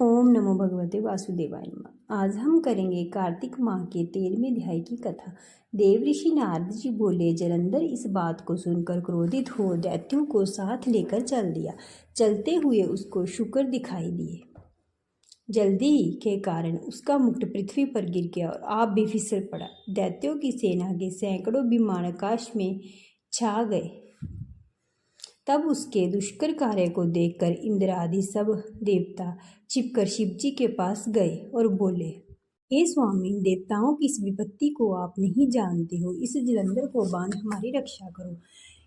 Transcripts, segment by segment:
ओम नमो भगवते वासुदेवाय नमः। आज हम करेंगे कार्तिक माह के 13वें अध्याय की कथा। देव ऋषि नारद जी बोले, जलंधर इस बात को सुनकर क्रोधित हो दैत्यों को साथ लेकर चल दिया। चलते हुए उसको शुक्र दिखाई दिए। जल्दी के कारण उसका मुकुट पृथ्वी पर गिर गया और आप भी फिसल पड़ा। दैत्यों की सेना के सैकड़ों विमान आकाश में छा गए। तब उसके दुष्कर कार्य को देखकर इंद्र आदि सब देवता छिपकर शिव जी के पास गए और बोले, हे स्वामी, देवताओं की इस विपत्ति को आप नहीं जानते हो। इस जलंधर को बांध हमारी रक्षा करो।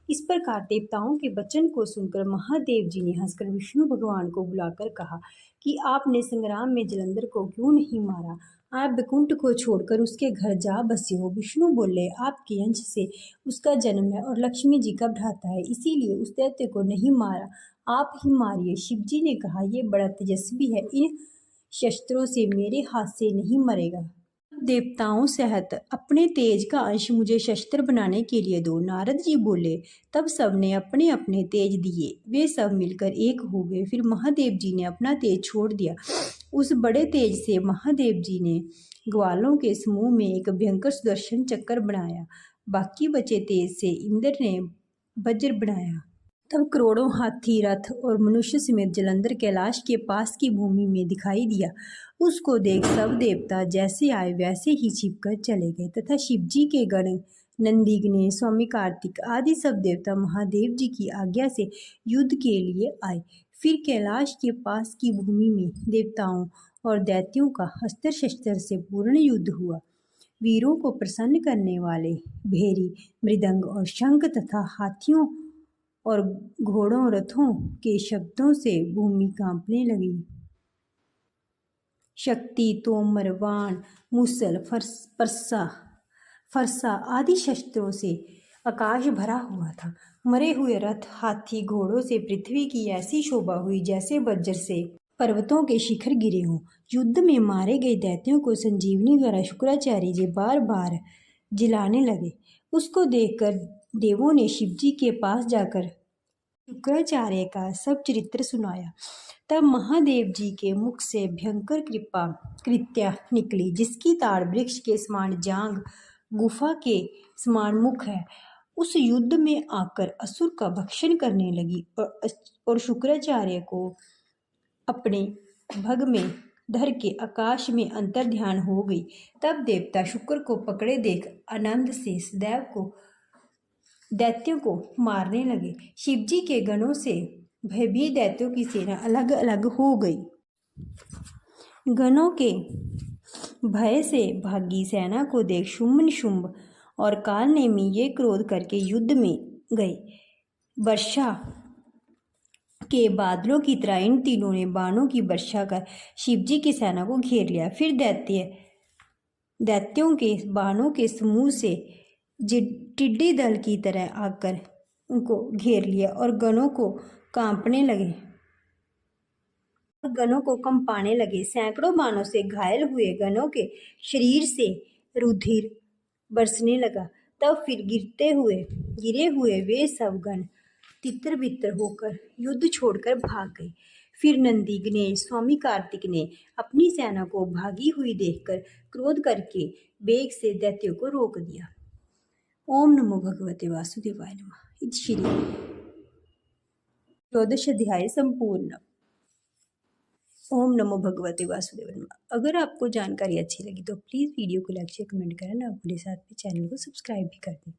इस प्रकार देवताओं के वचन को सुनकर महादेव जी ने हंसकर विष्णु भगवान को बुलाकर कहा कि आपने संग्राम में जलंधर को क्यों नहीं मारा? आप वैकुंठ को छोड़कर उसके घर जा बसे हो। विष्णु बोले, आपके अंश से उसका जन्म है और लक्ष्मी जी का भ्राता है, इसीलिए उस दैत्य को नहीं मारा। आप ही मारिए। शिव जी ने कहा, यह बड़ा तेजस्वी है, इन शस्त्रों से मेरे हाथ से नहीं मरेगा। देवताओं सहित अपने तेज का अंश मुझे शस्त्र बनाने के लिए दो। नारद जी बोले। तब सबने अपने अपने तेज दिए। वे सब मिलकर एक हो गए। फिर महादेव जी ने अपना तेज छोड़ दिया। उस बड़े तेज से महादेव जी ने ग्वालों के समूह में एक भयंकर सुदर्शन चक्र बनाया। बाकी बचे तेज से इंद्र ने वज्र बनाया। तब करोड़ों हाथी, रथ और मनुष्य समेत जलंधर कैलाश के पास की भूमि में दिखाई दिया। उसको देख सब देवता जैसे आए वैसे ही छिपकर चले गए तथा शिव जी के गण, नंदी, गणेश, स्वामी कार्तिक आदि सब देवता महादेव जी की आज्ञा से युद्ध के लिए आए। फिर कैलाश के पास की भूमि में देवताओं और दैत्यों का अस्त्र शस्त्र से पूर्ण युद्ध हुआ। वीरों को प्रसन्न करने वाले भेरी, मृदंग और शंख तथा हाथियों और घोड़ों, रथों के शब्दों से भूमि कांपने लगी। शक्ति, तोमर, बाण, मुसल, फरसा आदि शस्त्रों से आकाश भरा हुआ था। मरे हुए रथ, हाथी, घोड़ों से पृथ्वी की ऐसी शोभा हुई जैसे वज्र से पर्वतों के शिखर गिरे हों। युद्ध में मारे गए दैत्यों को संजीवनी द्वारा शुक्राचार्य जी बार बार जिलाने लगे। उसको देखकर देवों ने शिव जी के पास जाकर शुक्राचार्य का सब चरित्र सुनाया। तब महादेव जी के मुख से भयंकर कृत्या निकली, जिसकी ताड़ वृक्ष के समान जांग, गुफा के समान मुख है। उस युद्ध में आकर असुर का भक्षण करने लगी और शुक्राचार्य को अपने भग में धर के आकाश में अंतर ध्यान हो गई। तब देवता शुक्र को पकड़े देख आनंद से सदैव को दैत्यों को मारने लगे। शिवजी के गणों से भयभीत दैत्यों की सेना अलग अलग हो गई। गणों के भय से भागी सेना को देख शुंभ, निशुंभ और काल नेमी ये क्रोध करके युद्ध में गए। वर्षा के बादलों की तरह इन तीनों ने बाणों की वर्षा कर शिवजी की सेना को घेर लिया। फिर दैत्यों के बाणों के समूह से टिड्डी दल की तरह आकर उनको घेर लिया और गणों को कंपाने लगे। सैकड़ों बाणों से घायल हुए गणों के शरीर से रुधिर बरसने लगा। तब फिर गिरे हुए वे सब गण तितर बितर होकर युद्ध छोड़कर भाग गए। फिर नंदी, गणेश, स्वामी कार्तिक ने अपनी सेना को भागी हुई देखकर क्रोध करके वेग से दैत्यों को रोक दिया। ओम नमो भगवते वासुदेवाय नमः। इति श्री 14 अध्याय संपूर्ण। ओम नमो भगवते वासुदेवाय नमः। अगर आपको जानकारी अच्छी लगी तो प्लीज़ वीडियो को लाइक शेयर कमेंट करना, अपने साथ में चैनल को सब्सक्राइब भी कर दें।